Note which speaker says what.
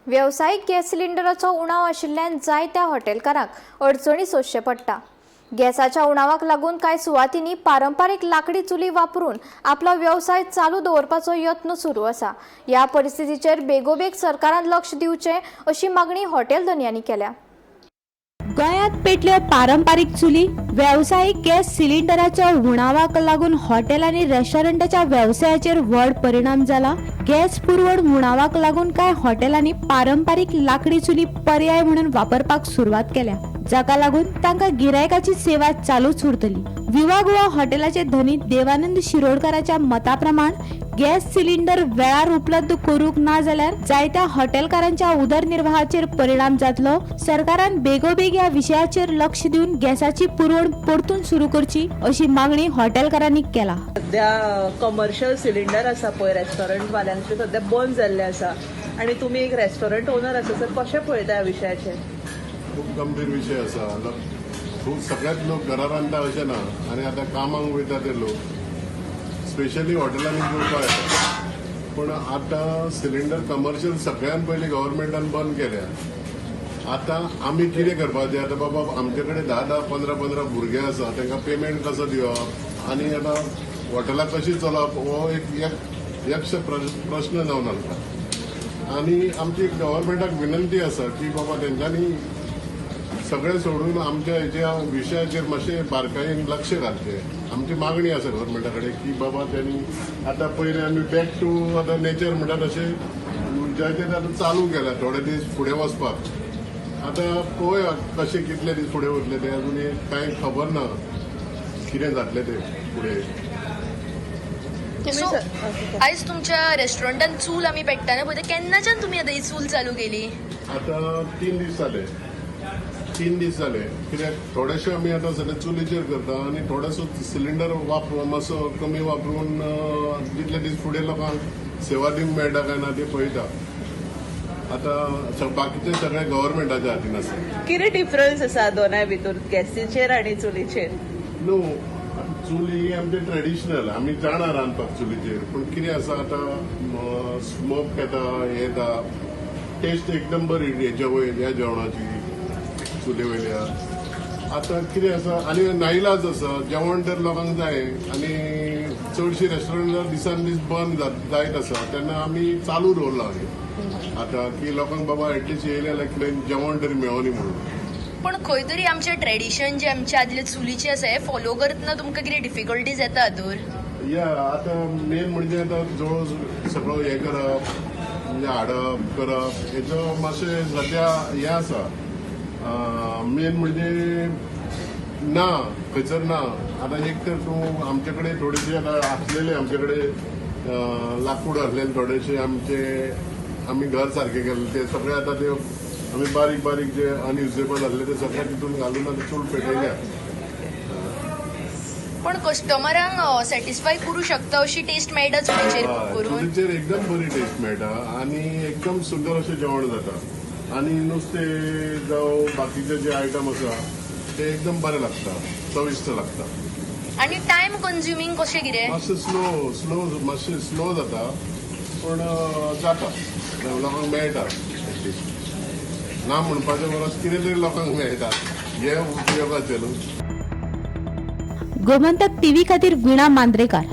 Speaker 1: व्यावसायिक गॅस सिलिंडराचो उणाव आशिल्ल्यान जायत्या हॉटेलकारांक अडचणी सोंसचे पडटा। गॅसाच्या उणावाक लागून कांय सुवातींनी पारंपारीक लाकडी चुली वापरून आपलो व्यवसाय चालू दवरपाचो यत्न सुरू आसा। ह्या परिस्थितीचेर बेगोबेग सरकारान लक्ष दिवचें अशी मागणी हॉटेल धन्यांनी केल्या।
Speaker 2: गोंयांत पेटल्यो पारंपारीक चुली, व्यावसायिक गॅस सिलिंडराच्या उणावाक लागून हॉटेल आनी रेस्टॉरंटाच्या व्यवसायाचेर व्हड परिणाम जाला। गॅस पुरवण उणावाक लागून कांय हॉटेलांनी पारंपारीक लाकडी चुली पर्याय म्हणून वापरपाक सुरवात केल्या, जाका लागून तांकां गिरायकाची सेवा चालूच उरतली। विवा गोवा हॉटेलाचे धनी देवानंद शिरोडकराच्या मता प्रमाण गॅस सिलिंडर वेळार उपलब्ध करूंक ना जाल्यार जायत्या हॉटेलकारांच्या उदरनिर्वाहाचेर परिणाम जातलो। सरकारान बेगोबेग ह्या विशयाचेर लक्ष दिवन गॅसाची पुरवण परतून सुरू करची अशी मागणी हॉटेलकारांनी केला।
Speaker 3: सध्या कमर्शियल सिलिंडर आसा पळय रेस्टॉरंट वाल्यांचे सध्या बंद जाल्ले आसा आणि तुम्ही एक रेस्टॉरंट ओनर आसा सर, कशें पळयता ह्या विशयाचेर?
Speaker 4: खूप गंभीर विषय आसा। खूप सगळ्यात लोक घरा रांदता अशें ना आनी आतां कामाक वयता ते लोक स्पेशली हॉटेलांनी जेवपाक येता। पूण आतां सिलिंडर कमर्शियल सगळ्यान पयलीं गव्हर्मेंटान बंद केल्या। आतां आमी कितें करपाचें? आतां बाबा आमचे कडेन 10-10, 15-15 भुरगे आसा, तांकां पेमेंट कसो दिवप आनी आतां हॉटेलां कशीं चलोवप हो एक यक्ष प्रश्न जावन आसा। आनी आमची गव्हर्मेंटाक विनंती आसा की बाबा तेंच्यांनी सगळें सोडून आमच्या हेच्या विशयाचेर मातशें बारकायेन लक्ष घालचें। आमची मागणी आसा गव्हर्मेंटा कडेन की बाबा त्यांनी आतां पयलीं आमी बॅक टू आतां नेचर म्हणटा तशें जायते आतां चालू केल्या थोडे दीस फुडें वचपाक। आतां पळोवया कशें कितले दीस फुडें वतले ते अजून कांय खबर ना कितें जातलें ते फुडें।
Speaker 5: आयज तुमच्या रेस्टॉरंटान चूल आमी पेट्टाना पळय, केन्नाच्यान तुमी आतां ही चूल चालू केली?
Speaker 4: आतां 3 दीस जाले। 3 दीस जाले कित्याक थोडेशे आमी आतां सद्या चुलीचेर करता आनी थोडेसो सिलिंडर मातसो कमी वापरून जितले दीस फुडें लोकांक सेवा दिवंक मेळटा काय ना ते पळयता। आतां बाकीचे सगळे गव्हर्मेंटाच्या हातीन आसा।
Speaker 3: कितें डिफरन्स आसा दोनाय भितर गॅसीचेर आनी चुलीचेर?
Speaker 4: नो, चूल ही आमचे ट्रेडिशनल, आमी जाणा रांदपाक चुलीचेर। पूण कितें आसा आतां स्मोक येता हे येता, टेस्ट एकदम बरी ह्या जेवणाची चुले वयल्या। आतां कितें आसा आनी नाइलाज आसा, जेवण तर लोकांक जाय आनी चडशी रेस्टॉरंटां दिसान दीस बंद जायत आसा तेन्ना आमी चालू दवरला आतां की लोकांक बाबा एटलिस्ट येयले जाल्यार जेवण तरी मेळोनी म्हणून।
Speaker 5: पण खंय तरी आमचें ट्रेडिशन जे आमचे आदले चुलीचे आसा हे फॉलो करतना तुमकां कितें डिफिकल्टीज येता हातूर?
Speaker 4: या आतां मेन म्हणजे आतां जवळ सगळो हे करप म्हणजे हाडप करप हेचो मातशें सद्या हें आसा। मेन म्हणजे ना खंयसर ना। आतां एक तर तूं आमचे कडेन थोडेशे आतां आसलेले आमचे कडेन लाकूड आसलेले थोडेशे आमी घर सारके केले ते सगळे आतां ते आमी बारीक बारीक जे अनयुजेबल आसले ते सगळे तितून घालून आतां चूल पेटयल्या।
Speaker 5: पण कस्टमरांक सॅटिस्फाय करू शकता अशी टेस्ट मेळटा चुलीचेर करून?
Speaker 4: चुलीचेर एकदम बरी टेस्ट मेळटा आनी एकदम सुंदर अशें जेवण जाता आनी नुस्तें जावं बाकीचे जे आयटम आसा ते एकदम बरें लागता, चविश्ट लागता।
Speaker 5: आनी टायम कन्ज्युमिंग कशें कितें?
Speaker 4: मातशें स्लो जाता पूण जाता, लोकांक मेळटा एटलिस्ट। ना म्हणपाचें परस कितें तरी लोकांक मेळटा, हे उपयोगाचें न्हू।
Speaker 2: गोमंतक टीव्ही खातीर वीणा मांद्रेकार।